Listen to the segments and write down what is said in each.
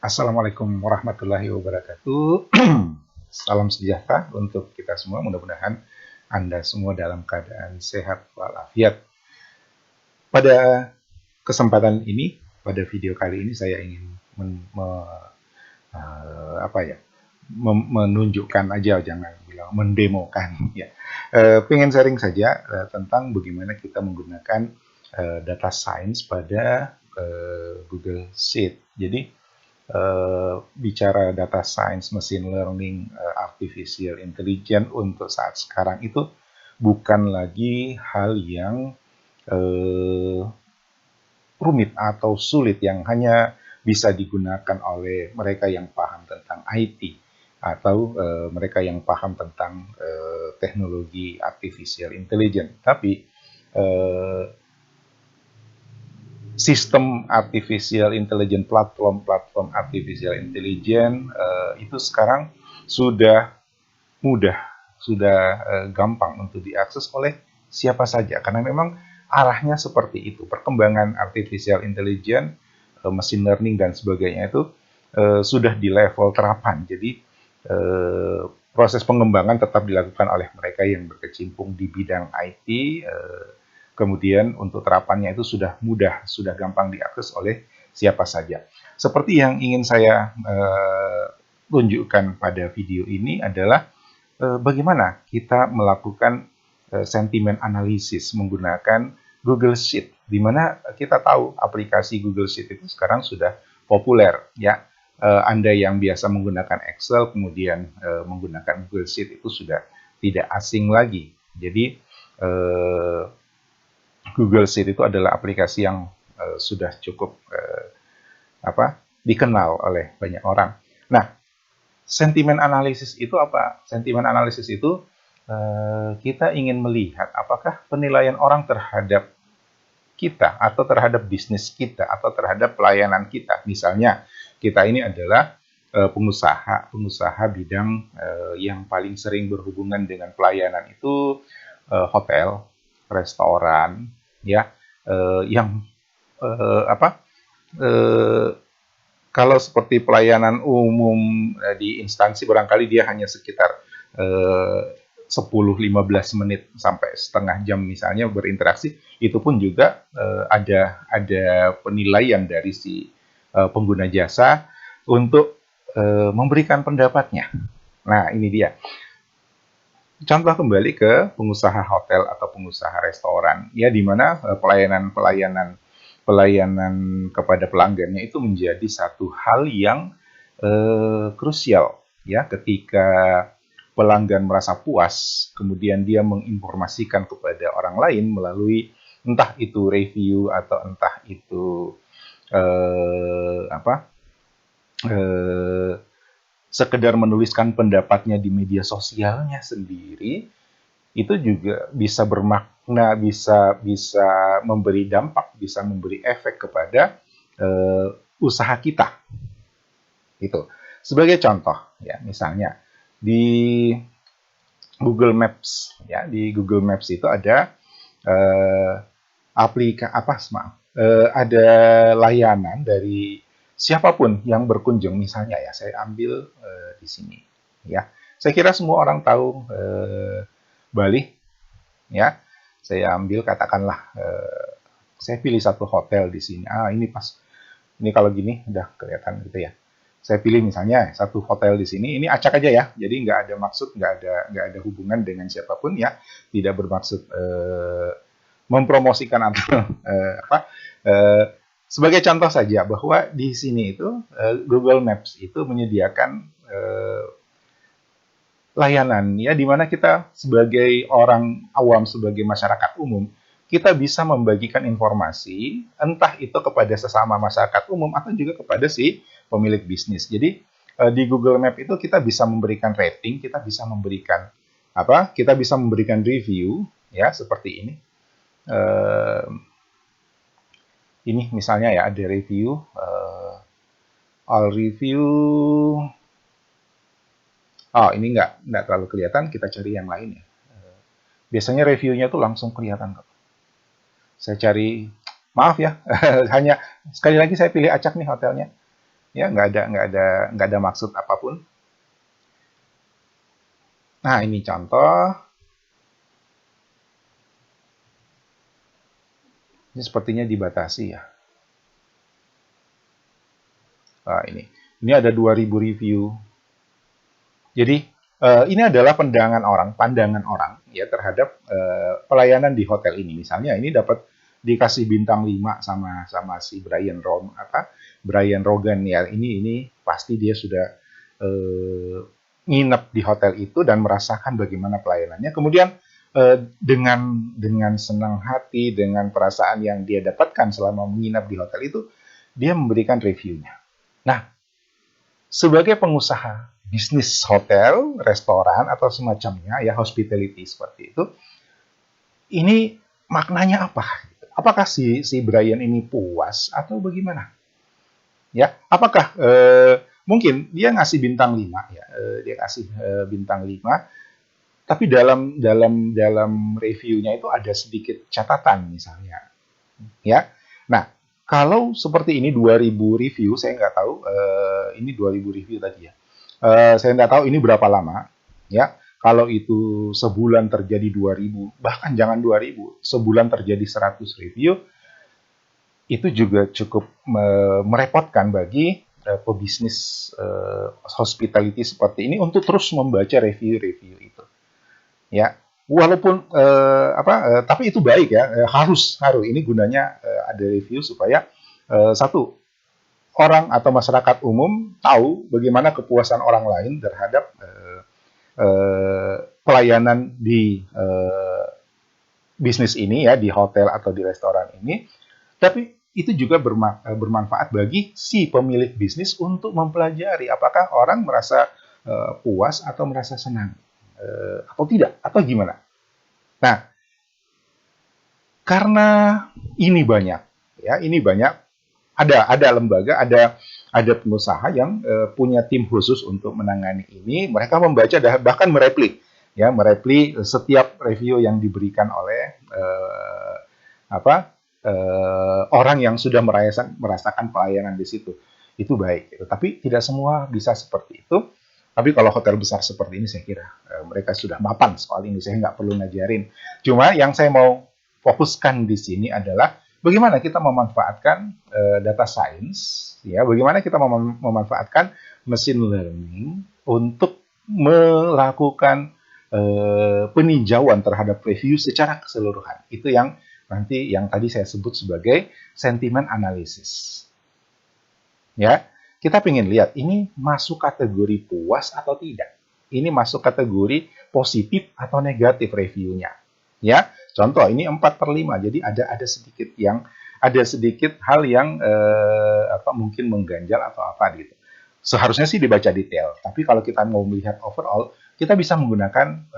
Assalamualaikum warahmatullahi wabarakatuh. Salam sejahtera untuk kita semua. Mudah-mudahan Anda semua dalam keadaan sehat walafiat. Pada kesempatan ini, pada video kali ini saya ingin menunjukkan aja, jangan bilang mendemokan ya. Pengen sharing saja tentang bagaimana kita menggunakan data science pada Google Sheet. Jadi bicara data science, machine learning, artificial intelligence untuk saat sekarang itu bukan lagi hal yang rumit atau sulit yang hanya bisa digunakan oleh mereka yang paham tentang IT atau mereka yang paham tentang teknologi artificial intelligence. Tapi sistem artificial intelligence, platform artificial intelligence itu sekarang sudah mudah, sudah gampang untuk diakses oleh siapa saja, karena memang arahnya seperti itu. Perkembangan artificial intelligence, machine learning dan sebagainya itu sudah di level terapan. Jadi proses pengembangan tetap dilakukan oleh mereka yang berkecimpung di bidang IT. Kemudian untuk terapannya itu sudah mudah, sudah gampang diakses oleh siapa saja. Seperti yang ingin saya tunjukkan pada video ini adalah bagaimana kita melakukan sentimen analisis menggunakan Google Sheet, di mana kita tahu aplikasi Google Sheet itu sekarang sudah populer, ya. Anda yang biasa menggunakan Excel kemudian menggunakan Google Sheet itu sudah tidak asing lagi. Jadi Google Sheet itu adalah aplikasi yang sudah cukup dikenal oleh banyak orang. Nah, sentimen analisis itu apa? Sentimen analisis itu kita ingin melihat apakah penilaian orang terhadap kita atau terhadap bisnis kita atau terhadap pelayanan kita. Misalnya, kita ini adalah pengusaha bidang yang paling sering berhubungan dengan pelayanan itu hotel, restoran, ya, yang kalau seperti pelayanan umum di instansi barangkali dia hanya sekitar 10-15 menit sampai setengah jam misalnya berinteraksi, itu pun juga ada penilaian dari si pengguna jasa untuk memberikan pendapatnya. Nah, ini dia. Contoh kembali ke pengusaha hotel atau pengusaha restoran, ya, di mana pelayanan kepada pelanggannya itu menjadi satu hal yang krusial, ya. Ketika pelanggan merasa puas, kemudian dia menginformasikan kepada orang lain melalui entah itu review atau entah itu sekedar menuliskan pendapatnya di media sosialnya sendiri, itu juga bisa bermakna, bisa memberi dampak, bisa memberi efek kepada usaha kita. Itu sebagai contoh, ya, misalnya di Google Maps, ya, di Google Maps itu ada ada layanan dari siapapun yang berkunjung. Misalnya, ya, saya ambil di sini, ya. Saya kira semua orang tahu Bali, ya. Saya ambil katakanlah saya pilih satu hotel di sini. Ini pas. Ini kalau gini udah kelihatan gitu ya. Saya pilih misalnya satu hotel di sini. Ini acak aja ya. Jadi nggak ada maksud, nggak ada hubungan dengan siapapun, ya. Tidak bermaksud mempromosikan atau sebagai contoh saja bahwa di sini itu Google Maps itu menyediakan layanan, ya, di mana kita sebagai orang awam, sebagai masyarakat umum, kita bisa membagikan informasi entah itu kepada sesama masyarakat umum atau juga kepada si pemilik bisnis. Jadi di Google Map itu kita bisa memberikan rating, kita bisa memberikan review, ya, seperti ini. Ini misalnya, ya, ada review, all review. Ini nggak terlalu kelihatan, kita cari yang lain, ya. Biasanya reviewnya tuh langsung kelihatan kok. Saya cari, maaf ya, hanya sekali lagi saya pilih acak nih hotelnya. Ya, nggak ada maksud apapun. Nah, ini contoh. Ini sepertinya dibatasi ya. Nah, ini ada 2000 review. Jadi ini adalah pandangan orang ya terhadap pelayanan di hotel ini. Misalnya ini dapat dikasih bintang 5 sama si Brian Rogan ya. Ini pasti dia sudah nginep di hotel itu dan merasakan bagaimana pelayanannya. Kemudian dengan senang hati, dengan perasaan yang dia dapatkan selama menginap di hotel itu, dia memberikan reviewnya. Nah, sebagai pengusaha bisnis hotel, restoran, atau semacamnya, ya hospitality seperti itu, ini maknanya apa? Apakah si Brian ini puas atau bagaimana? Ya, apakah mungkin dia ngasih bintang 5 ya, dia kasih bintang 5, tapi dalam reviewnya itu ada sedikit catatan misalnya, ya. Nah, kalau seperti ini 2000 review, saya nggak tahu ini 2000 review tadi ya. Saya nggak tahu ini berapa lama, ya. Kalau itu sebulan terjadi 2000, bahkan jangan 2000, sebulan terjadi 100 review, itu juga cukup merepotkan bagi pebisnis hospitality seperti ini untuk terus membaca review-review itu. Ya, walaupun tapi itu baik ya, harus ini gunanya ada review supaya satu, orang atau masyarakat umum tahu bagaimana kepuasan orang lain terhadap pelayanan di bisnis ini ya, di hotel atau di restoran ini. Tapi itu juga bermanfaat bagi si pemilik bisnis untuk mempelajari apakah orang merasa puas atau merasa senang atau tidak, atau gimana. Nah, karena ini banyak ya, ada lembaga, ada pengusaha yang punya tim khusus untuk menangani ini. Mereka membaca bahkan mereplik setiap review yang diberikan oleh orang yang sudah merasakan pelayanan di situ. Itu baik. Gitu. Tapi tidak semua bisa seperti itu. Tapi kalau hotel besar seperti ini, saya kira mereka sudah mapan soal ini. Saya nggak perlu ngajarin. Cuma yang saya mau fokuskan di sini adalah bagaimana kita memanfaatkan data science, ya, bagaimana kita memanfaatkan machine learning untuk melakukan peninjauan terhadap review secara keseluruhan. Itu yang tadi saya sebut sebagai sentiment analysis. Ya, kita ingin lihat ini masuk kategori puas atau tidak. Ini masuk kategori positif atau negatif reviewnya. Ya, contoh ini 4/5, jadi ada sedikit hal yang mungkin mengganjal atau apa gitu. Seharusnya sih dibaca detail, tapi kalau kita mau melihat overall, kita bisa menggunakan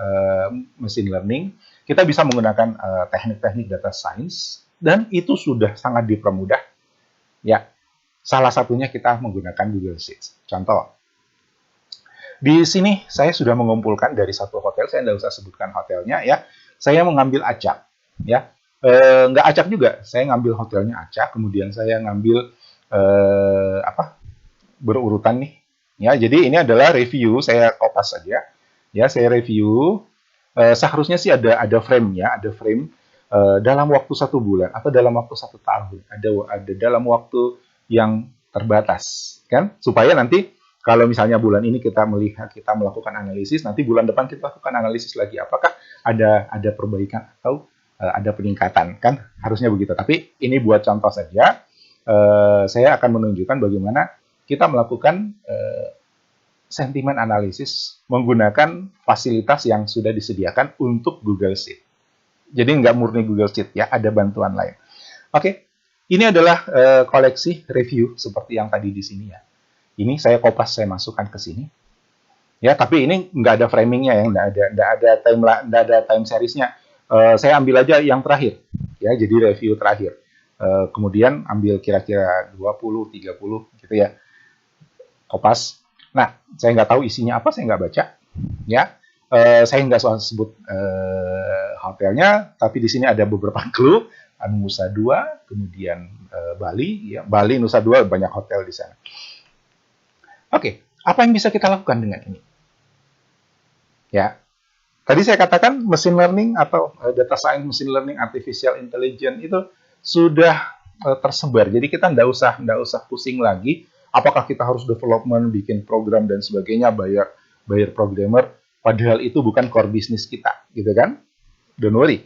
machine learning, kita bisa menggunakan teknik-teknik data science, dan itu sudah sangat dipermudah. Ya, salah satunya kita menggunakan Google Sheets. Contoh, di sini saya sudah mengumpulkan dari satu hotel, saya tidak usah sebutkan hotelnya ya. Saya mengambil acak, ya. Nggak acak juga, saya ngambil hotelnya acak, kemudian saya ngambil berurutan nih. Ya, jadi ini adalah review, saya kopas saja. Ya, saya review. Seharusnya sih ada frame-nya, ada frame dalam waktu 1 bulan atau dalam waktu 1 tahun. Ada dalam waktu yang terbatas, kan? Supaya nanti kalau misalnya bulan ini kita melakukan analisis, nanti bulan depan kita lakukan analisis lagi. Apakah ada perbaikan atau ada peningkatan, kan? Harusnya begitu. Tapi ini buat contoh saja. Saya akan menunjukkan bagaimana kita melakukan sentimen analisis menggunakan fasilitas yang sudah disediakan untuk Google Sheet. Jadi nggak murni Google Sheet ya, ada bantuan lain. Oke, ini adalah koleksi review seperti yang tadi di sini ya. Ini saya kopas, saya masukkan ke sini. Ya, tapi ini nggak ada framingnya ya, nggak ada time seriesnya. Saya ambil aja yang terakhir, ya, jadi review terakhir. Kemudian ambil kira-kira 20, 30 gitu ya. Kopas. Nah, saya nggak tahu isinya apa, saya nggak baca. Ya, saya nggak soal sebut hotelnya, tapi di sini ada beberapa clue. Nusa Dua, kemudian Bali, ya, Bali, Nusa Dua, banyak hotel di sana. Oke, apa yang bisa kita lakukan dengan ini? Ya, tadi saya katakan machine learning atau data science, machine learning, artificial intelligence itu sudah tersebar. Jadi kita nggak usah pusing lagi. Apakah kita harus development, bikin program dan sebagainya, bayar programmer. Padahal itu bukan core bisnis kita, gitu kan? Don't worry.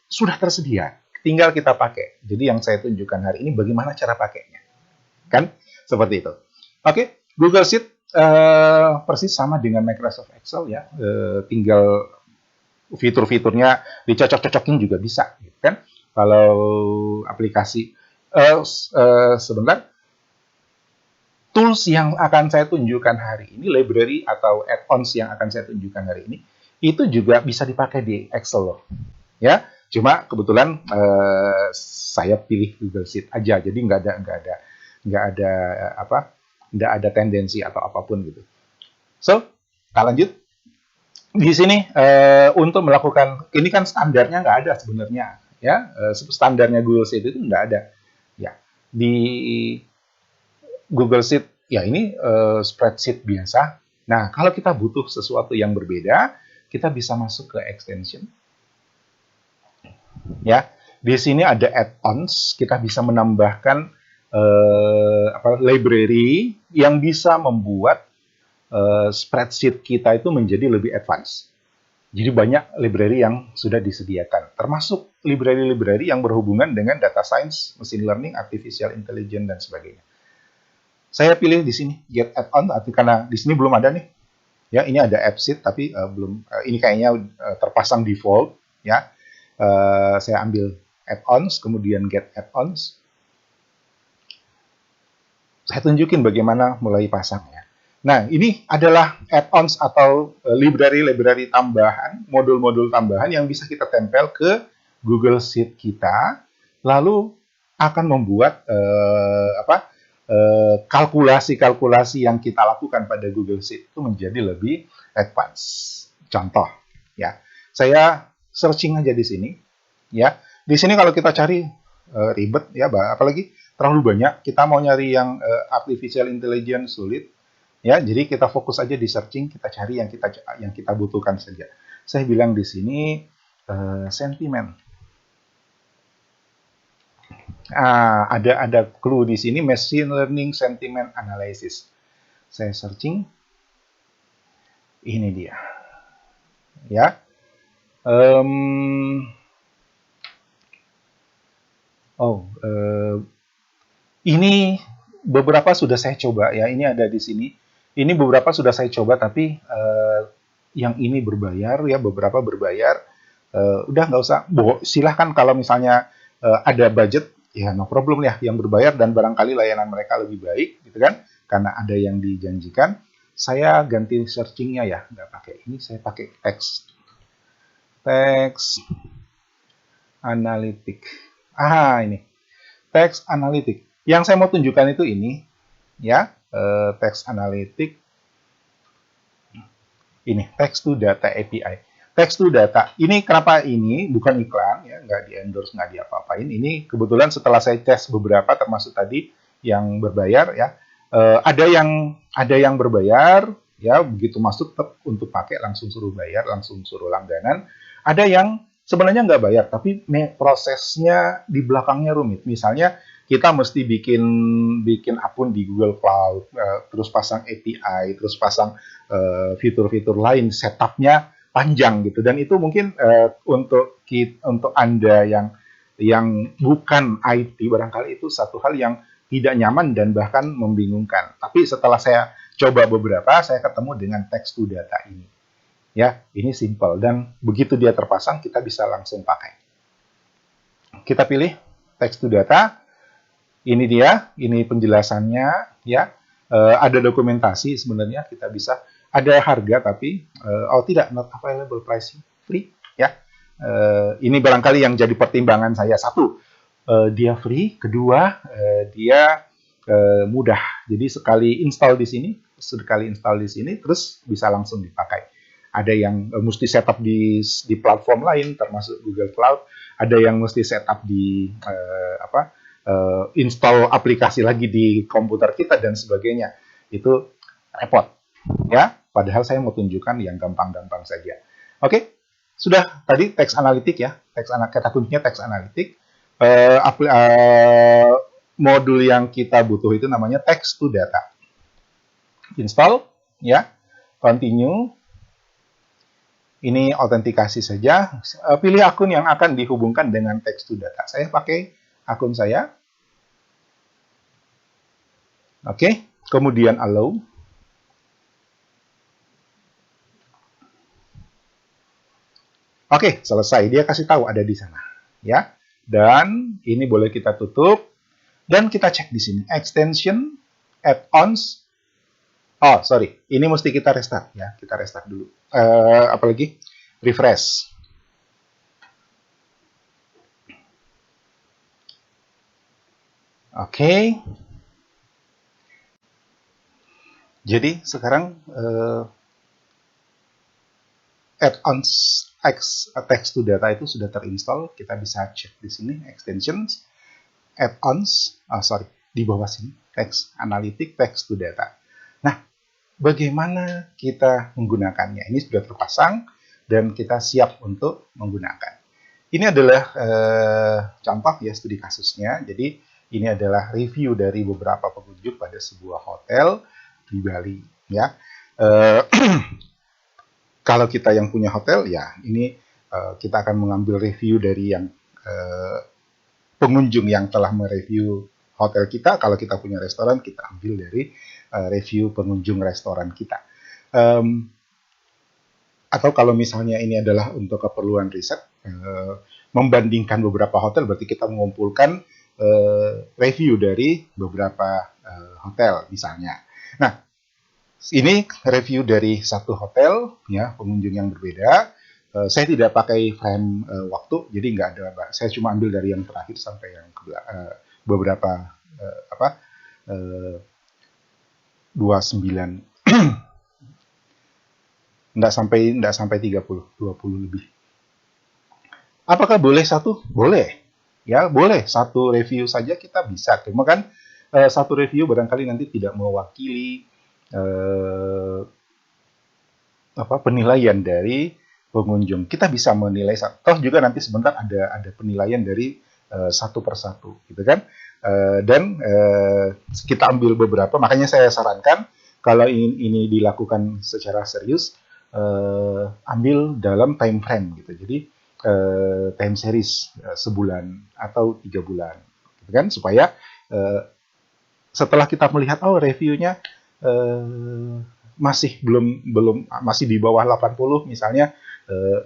Sudah tersedia. Tinggal kita pakai. Jadi yang saya tunjukkan hari ini bagaimana cara pakainya. Kan? Seperti itu. Oke, Google Sheet persis sama dengan Microsoft Excel ya. Tinggal fitur-fiturnya dicocok-cocokin juga bisa, gitu kan? Kalau aplikasi sebentar, tools yang akan saya tunjukkan hari ini, library atau add-ons yang akan saya tunjukkan hari ini, itu juga bisa dipakai di Excel loh, ya. Cuma kebetulan saya pilih Google Sheet aja, jadi nggak ada apa, nggak ada tendensi atau apapun gitu. So, kita lanjut. Di sini untuk melakukan ini kan standarnya nggak ada sebenarnya, ya. Standarnya Google Sheet itu nggak ada, ya. Di Google Sheet ya ini spreadsheet biasa. Nah, kalau kita butuh sesuatu yang berbeda, kita bisa masuk ke extension. Ya, di sini ada add-ons, kita bisa menambahkan library yang bisa membuat spreadsheet kita itu menjadi lebih advance. Jadi banyak library yang sudah disediakan, termasuk library-library yang berhubungan dengan data science, machine learning, artificial intelligence, dan sebagainya. Saya pilih di sini get add-on karena di sini belum ada nih. Ya, ini ada app sheet tapi belum. Ini kayaknya terpasang default. Ya, saya ambil add-ons, kemudian get add-ons. Saya tunjukin bagaimana mulai pasangnya. Nah, ini adalah add-ons atau library-library tambahan, modul-modul tambahan yang bisa kita tempel ke Google Sheet kita, lalu akan membuat kalkulasi-kalkulasi yang kita lakukan pada Google Sheet itu menjadi lebih advance. Contoh, ya, saya searching aja di sini, ya. Di sini kalau kita cari ribet, ya, apalagi terlalu banyak. Kita mau nyari yang artificial intelligence sulit, ya. Jadi kita fokus aja di searching, kita cari yang kita butuhkan saja. Saya bilang di sini sentiment. Ada clue di sini, machine learning sentiment analysis. Saya searching, ini dia, ya. Ini beberapa sudah saya coba ya. Ini ada di sini. Ini beberapa sudah saya coba, tapi yang ini berbayar ya, beberapa berbayar. Udah nggak usah. Silahkan kalau misalnya ada budget, ya no problem ya, yang berbayar dan barangkali layanan mereka lebih baik, gitu kan? Karena ada yang dijanjikan. Saya ganti searchingnya ya, nggak pakai ini, saya pakai text analytic. Ini text analytic. Yang saya mau tunjukkan itu ini, ya, text analytic. Ini text to data API. Text to data. Ini kenapa ini bukan iklan, ya, nggak di endorse, nggak diapa-apain. Ini kebetulan setelah saya tes beberapa, termasuk tadi yang berbayar, ya, ada yang berbayar, ya, begitu masuk untuk pakai langsung suruh bayar, langsung suruh langganan. Ada yang sebenarnya nggak bayar, tapi prosesnya di belakangnya rumit. Misalnya kita mesti bikin akun di Google Cloud, terus pasang API, terus pasang fitur-fitur lain, setupnya panjang gitu. Dan itu mungkin untuk Anda yang bukan IT, barangkali itu satu hal yang tidak nyaman dan bahkan membingungkan. Tapi setelah saya coba beberapa, saya ketemu dengan text to data ini. Ya, ini simple dan begitu dia terpasang kita bisa langsung pakai. Kita pilih text to data. Ini dia, ini penjelasannya, ya. Ada dokumentasi sebenarnya, kita bisa ada harga tapi tidak, not available pricing, free, ya. Ini barangkali yang jadi pertimbangan saya. Satu, dia free. Kedua, dia mudah. Jadi sekali install di sini, terus bisa langsung dipakai. Ada yang mesti setup di platform lain, termasuk Google Cloud. Ada yang mesti setup di install aplikasi lagi di komputer kita dan sebagainya. itu repot, ya. Padahal saya mau tunjukkan yang gampang-gampang saja. Oke, sudah tadi teks analitik ya, kata kuncinya teks analitik. Modul yang kita butuh itu namanya text to data. Install, ya, continue. Ini autentikasi saja. Pilih akun yang akan dihubungkan dengan text to data. Saya pakai akun saya. Oke, kemudian allow. Oke, selesai. Dia kasih tahu ada di sana, ya. Dan ini boleh kita tutup dan kita cek di sini extension, add-ons. Oh, sorry. Ini mesti kita restart ya. Kita restart dulu. Apalagi refresh. Oke. Jadi sekarang add-ons text to data itu sudah terinstall. Kita bisa cek di sini extensions, add-ons. Di bawah sini text analytic, text to data. Nah, bagaimana kita menggunakannya? Ini sudah terpasang dan kita siap untuk menggunakan. Ini adalah contoh ya studi kasusnya. Jadi ini adalah review dari beberapa pengunjung pada sebuah hotel di Bali. Ya, kalau kita yang punya hotel, ya ini kita akan mengambil review dari yang pengunjung yang telah mereview hotel kita. Kalau kita punya restoran, kita ambil dari review pengunjung restoran kita. Atau kalau misalnya ini adalah untuk keperluan riset, membandingkan beberapa hotel, berarti kita mengumpulkan review dari beberapa hotel misalnya. Nah, ini review dari satu hotel, ya, pengunjung yang berbeda. Saya tidak pakai frame waktu, jadi nggak ada. Saya cuma ambil dari yang terakhir sampai yang beberapa 29, nggak sampai 30, 20 lebih. Apakah boleh satu? Boleh, ya boleh satu review saja kita bisa. Cuma kan satu review barangkali nanti tidak mewakili penilaian dari pengunjung. Kita bisa menilai, toh juga nanti sebentar ada penilaian dari satu persatu, gitu kan? Dan kita ambil beberapa. Makanya saya sarankan kalau ini dilakukan secara serius, ambil dalam time frame, gitu. Jadi time series sebulan atau 3 bulan, gitu kan? Supaya setelah kita melihat reviewnya masih masih di bawah 80 misalnya,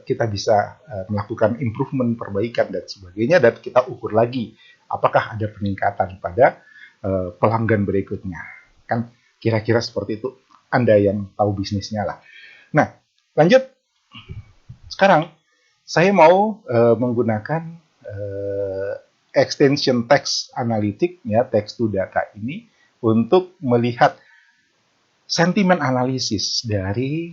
kita bisa melakukan improvement, perbaikan dan sebagainya, dan kita ukur lagi apakah ada peningkatan pada pelanggan berikutnya. Kan kira-kira seperti itu. Anda yang tahu bisnisnya lah. Nah, lanjut. Sekarang saya mau menggunakan extension text analytic, ya, text to data ini untuk melihat sentimen analisis dari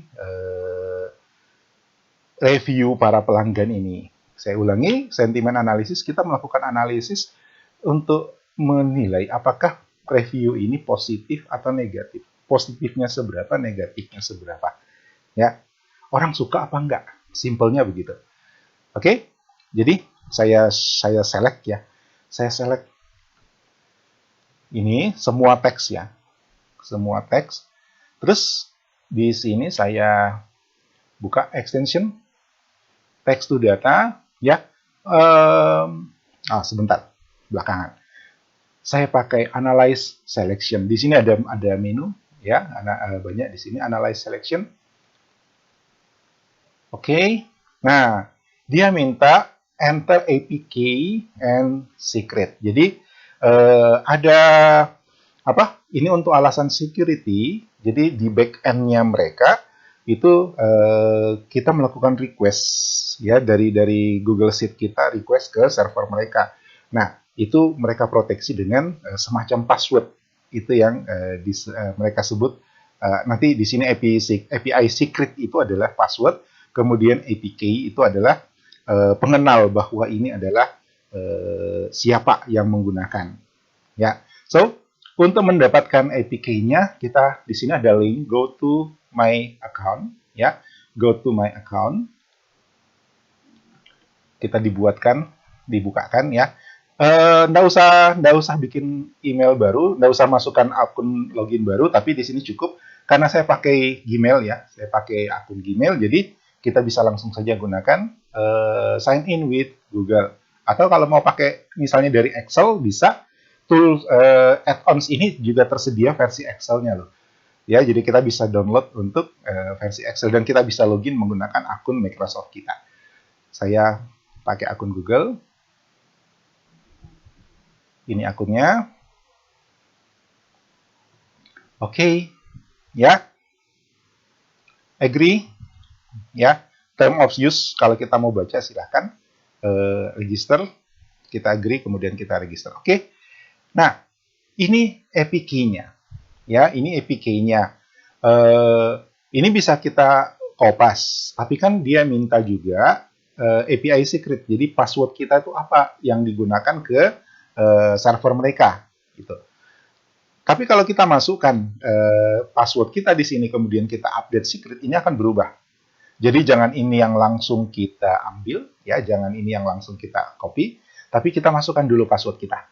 review para pelanggan ini. Saya ulangi, sentimen analisis, kita melakukan analisis untuk menilai apakah review ini positif atau negatif. Positifnya seberapa, negatifnya seberapa. Ya, orang suka apa enggak? Simpelnya begitu. Oke, jadi saya select ya. Saya select ini semua teks ya. Semua teks. Terus di sini saya buka extension text to data ya. Sebentar, belakangan. Saya pakai analyze selection. Di sini ada menu ya, banyak di sini analyze selection. Oke. Nah, dia minta enter APK and secret. Jadi ada ini untuk alasan security. Jadi di back end-nya mereka itu kita melakukan request ya dari Google Sheet kita, request ke server mereka. Nah, itu mereka proteksi dengan semacam password. Itu yang mereka sebut nanti di sini API secret itu adalah password, kemudian APK itu adalah pengenal bahwa ini adalah siapa yang menggunakan. Ya. So, Untuk mendapatkan APK-nya, kita di sini ada link go to my account, ya. Go to my account. Kita dibukakan ya. Nggak usah bikin email baru, nggak usah masukkan akun login baru, tapi di sini cukup karena saya pakai Gmail ya, saya pakai akun Gmail, jadi kita bisa langsung saja gunakan sign in with Google. Atau kalau mau pakai misalnya dari Excel bisa. Tools add-ons ini juga tersedia versi Excel-nya loh. Ya, jadi kita bisa download untuk versi Excel dan kita bisa login menggunakan akun Microsoft kita. Saya pakai akun Google. Ini akunnya. Oke, ya. Agree, ya. Term of use kalau kita mau baca silahkan. Register, kita agree, kemudian kita register. Oke. Nah, ini APK-nya. Ya, ini APK-nya. Ini bisa kita kopas, tapi kan dia minta juga API secret. Jadi password kita itu apa yang digunakan ke server mereka, gitu. Tapi kalau kita masukkan password kita di sini, kemudian kita update secret, ini akan berubah. Jadi jangan ini yang langsung kita ambil, ya, jangan ini yang langsung kita copy, tapi kita masukkan dulu password kita.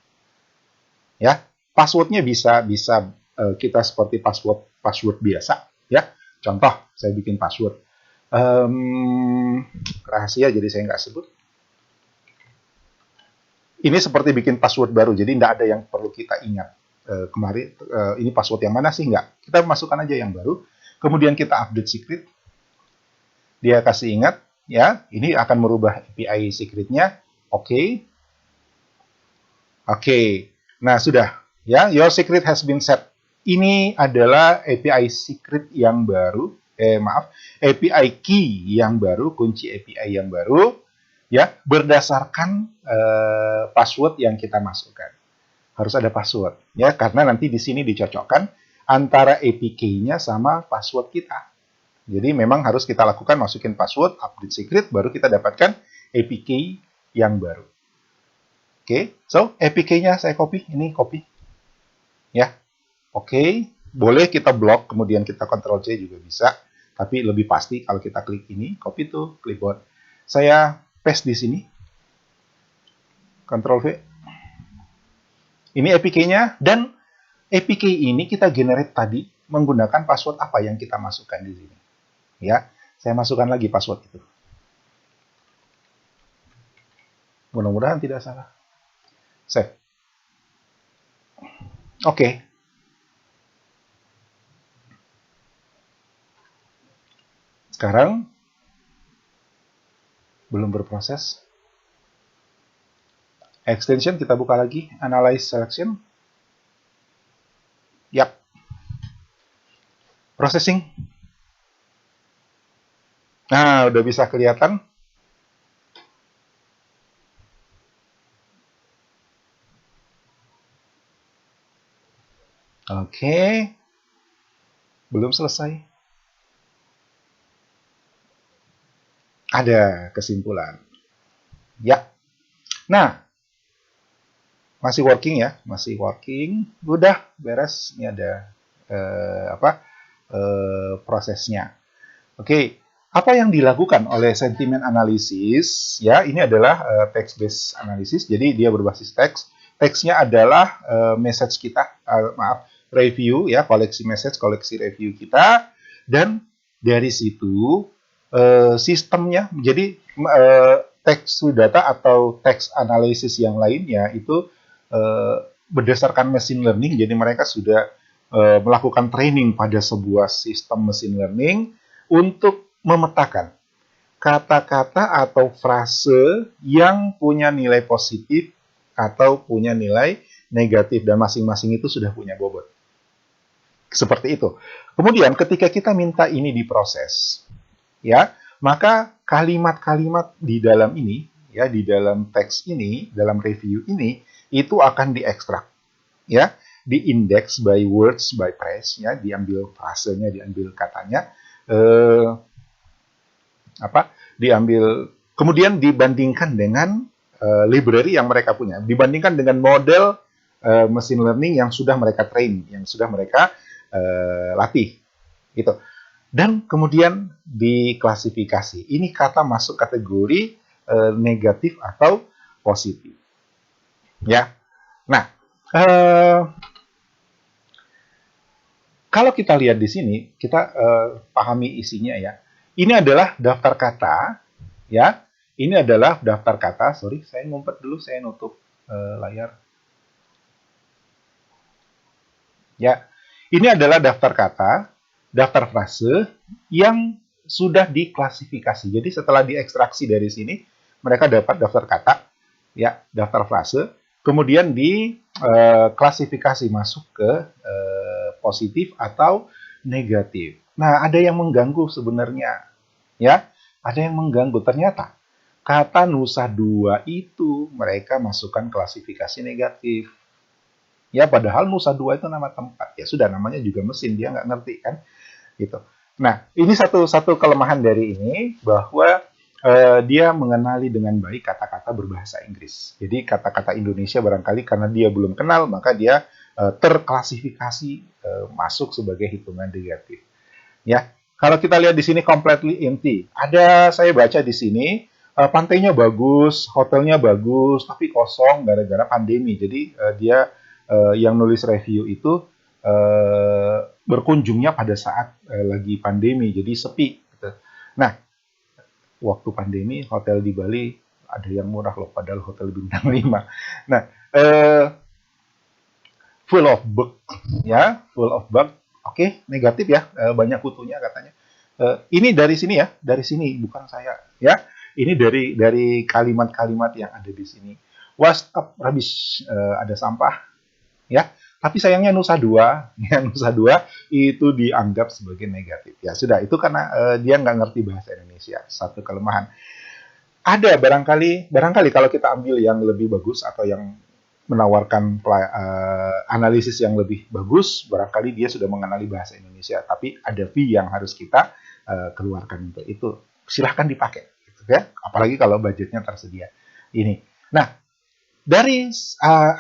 Ya, passwordnya bisa kita seperti password biasa, ya. Contoh, saya bikin password rahasia, jadi saya nggak sebut. Ini seperti bikin password baru, jadi nggak ada yang perlu kita ingat. Kemarin ini password yang mana sih, nggak. Kita masukkan aja yang baru, kemudian kita update secret. Dia kasih ingat, ya, ini akan merubah API secretnya. Oke. Nah, sudah. Ya, your secret has been set. Ini adalah API secret yang baru. API key yang baru, kunci API yang baru, ya, berdasarkan password yang kita masukkan. Harus ada password, ya, karena nanti di sini dicocokkan antara APK-nya sama password kita. Jadi memang harus kita lakukan, masukin password, update secret, baru kita dapatkan APK yang baru. So APK-nya saya copy, ini copy. Ya, boleh kita blok, kemudian kita Ctrl C juga bisa, tapi lebih pasti kalau kita klik ini, copy to clipboard. Saya paste di sini, Ctrl V. Ini APK-nya, dan APK ini kita generate tadi menggunakan password apa yang kita masukkan di sini. Ya, saya masukkan lagi password itu. Mudah-mudahan tidak salah. Save. Oke. Sekarang belum berproses. Extension kita buka lagi, Analyze Selection. Yap. Processing. Nah, udah bisa kelihatan. Oke. Belum selesai. Ada kesimpulan. Ya. Nah, masih working ya, masih working. Udah beres. Ini ada prosesnya. Oke. Apa yang dilakukan oleh sentiment analysis? Ya, ini adalah text based analysis. Jadi dia berbasis teks. Teksnya adalah message kita, review ya, koleksi message, koleksi review kita, dan dari situ sistemnya. Jadi text to data atau text analysis yang lainnya itu berdasarkan machine learning. Jadi mereka sudah melakukan training pada sebuah sistem machine learning untuk memetakan kata-kata atau frase yang punya nilai positif atau punya nilai negatif, dan masing-masing itu sudah punya bobot. Seperti itu. Kemudian ketika kita minta ini diproses, ya, maka kalimat-kalimat di dalam ini, ya, di dalam teks ini, dalam review ini, itu akan diekstrak, ya, diindeks by words by phrase, ya, diambil frasenya, diambil katanya, diambil, kemudian dibandingkan dengan library yang mereka punya, dibandingkan dengan model machine learning yang sudah mereka train, yang sudah mereka latih, gitu. Dan kemudian diklasifikasi. Ini kata masuk kategori negatif atau positif. Ya. Nah, kalau kita lihat di sini, kita pahami isinya ya. Ini adalah daftar kata, ya. Ini adalah daftar kata. Sorry, saya ngumpet dulu, saya nutup layar. Ya, ini adalah daftar kata, daftar frase yang sudah diklasifikasi. Jadi setelah diekstraksi dari sini, mereka dapat daftar kata, ya, daftar frase, kemudian diklasifikasi masuk ke positif atau negatif. Nah, ada yang mengganggu sebenarnya, ya, ada yang mengganggu. Ternyata kata Nusa Dua itu mereka masukkan klasifikasi negatif. Ya, padahal Nusa Dua itu nama tempat. Ya sudah, namanya juga mesin, dia nggak ngerti kan, gitu. Nah, ini satu kelemahan dari ini, bahwa dia mengenali dengan baik kata-kata berbahasa Inggris. Jadi kata-kata Indonesia barangkali karena dia belum kenal, maka dia terklasifikasi masuk sebagai hitungan negatif. Ya, kalau kita lihat di sini completely empty. Ada, saya baca di sini pantainya bagus, hotelnya bagus, tapi kosong gara-gara pandemi. Jadi dia yang nulis review itu berkunjungnya pada saat lagi pandemi, jadi sepi. Gitu. Nah, waktu pandemi hotel di Bali ada yang murah loh, padahal hotel bintang 5. Nah, full of bug, ya, full of bug. Oke, negatif ya, banyak kutunya katanya. Ini dari sini ya, dari sini, bukan saya, ya. Ini dari kalimat-kalimat yang ada di sini. Waste up, rubbish, ada sampah, ya. Tapi sayangnya Nusa Dua, ya, Nusa Dua itu dianggap sebagai negatif. Ya sudah, itu karena dia nggak ngerti bahasa Indonesia, satu kelemahan. Ada barangkali kalau kita ambil yang lebih bagus atau yang menawarkan analisis yang lebih bagus, barangkali dia sudah mengenali bahasa Indonesia, tapi ada fee yang harus kita keluarkan untuk itu. Silahkan dipakai, gitu ya. Apalagi kalau budgetnya tersedia. Ini. Nah, dari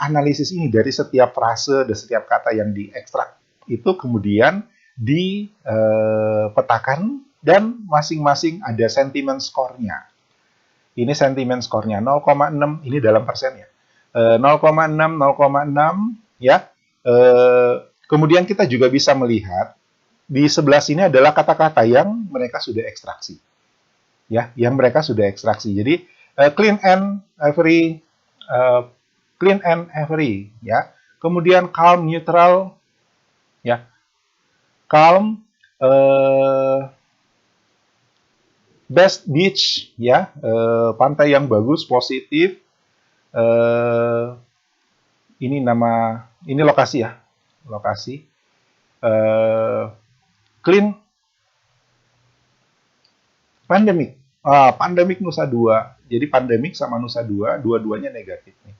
analisis ini, dari setiap frase, dari setiap kata yang diekstrak, itu kemudian dipetakan dan masing-masing ada sentiment score-nya. Ini sentiment score-nya 0,6, ini dalam persen ya. 0,6, 0,6 ya. Kemudian kita juga bisa melihat di sebelah sini adalah kata-kata yang mereka sudah ekstraksi. Ya, yang mereka sudah ekstraksi. Jadi clean and every ya. Kemudian calm, neutral ya. Calm, best beach ya, pantai yang bagus, positif. Ini lokasi ya, lokasi. Clean, pandemic. Pandemic Nusa Dua. Jadi pandemic sama Nusa Dua, dua-duanya negatif nih.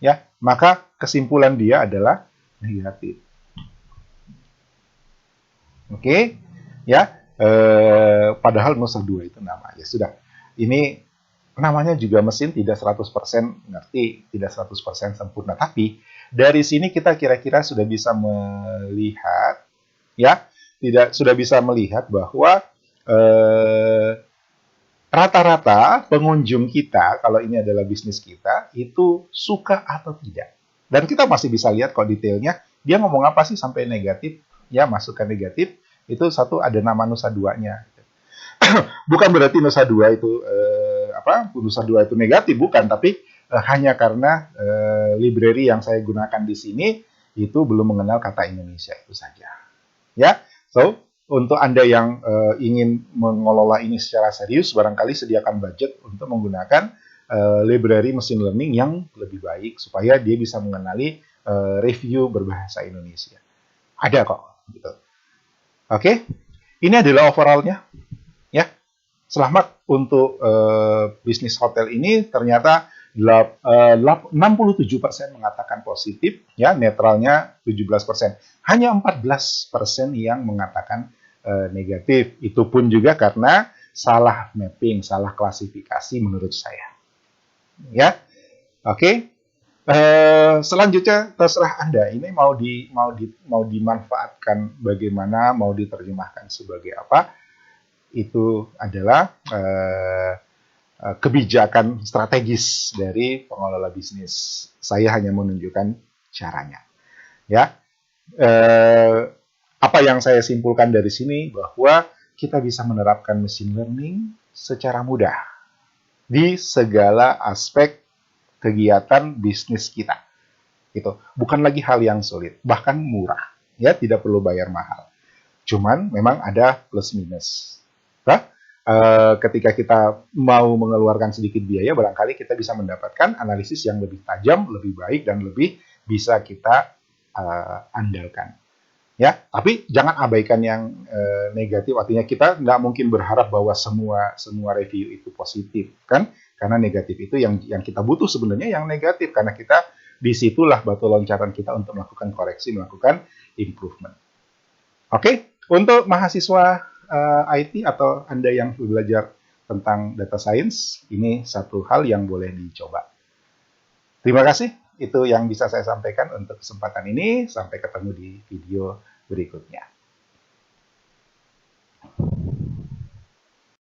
Ya, maka kesimpulan dia adalah negatif. Oke, ya. Padahal Nusa Dua itu nama. Ya sudah. Ini namanya juga mesin, tidak 100% ngerti, tidak 100% sempurna. Tapi dari sini kita kira-kira sudah bisa melihat, ya, sudah bisa melihat bahwa rata-rata pengunjung kita, kalau ini adalah bisnis kita, itu suka atau tidak. Dan kita masih bisa lihat kok detailnya, dia ngomong apa sih sampai negatif, ya masukkan negatif, itu satu ada nama Nusa Duanya. Bukan berarti Nusa Dua itu Nusa Dua itu negatif, bukan, tapi hanya karena library yang saya gunakan di sini itu belum mengenal kata Indonesia itu saja. Ya, so untuk Anda yang ingin mengelola ini secara serius, barangkali sediakan budget untuk menggunakan library machine learning yang lebih baik supaya dia bisa mengenali review berbahasa Indonesia. Ada kok, gitu. Oke, ini adalah overall-nya. Ya, selamat untuk bisnis hotel ini. Ternyata 67% mengatakan positif, ya, netralnya 17%. Hanya 14% yang mengatakan negatif. Itu pun juga karena salah mapping, salah klasifikasi menurut saya. Ya, oke. Selanjutnya terserah Anda. Ini mau dimanfaatkan bagaimana, mau diterjemahkan sebagai apa? Itu adalah kebijakan strategis dari pengelola bisnis. Saya hanya menunjukkan caranya. Ya, eh, apa yang saya simpulkan dari sini bahwa kita bisa menerapkan machine learning secara mudah di segala aspek kegiatan bisnis kita. Itu bukan lagi hal yang sulit, bahkan murah. Ya, tidak perlu bayar mahal. Cuman memang ada plus minus. Nah, ketika kita mau mengeluarkan sedikit biaya, barangkali kita bisa mendapatkan analisis yang lebih tajam, lebih baik, dan lebih bisa kita andalkan. Ya, tapi jangan abaikan yang negatif. Artinya kita nggak mungkin berharap bahwa semua review itu positif, kan? Karena negatif itu yang kita butuh sebenarnya yang negatif, karena kita disitulah batu loncatan kita untuk melakukan koreksi, melakukan improvement. Oke, untuk mahasiswa IT atau Anda yang belajar tentang data science, ini satu hal yang boleh dicoba. Terima kasih, itu yang bisa saya sampaikan untuk kesempatan ini. Sampai ketemu di video berikutnya.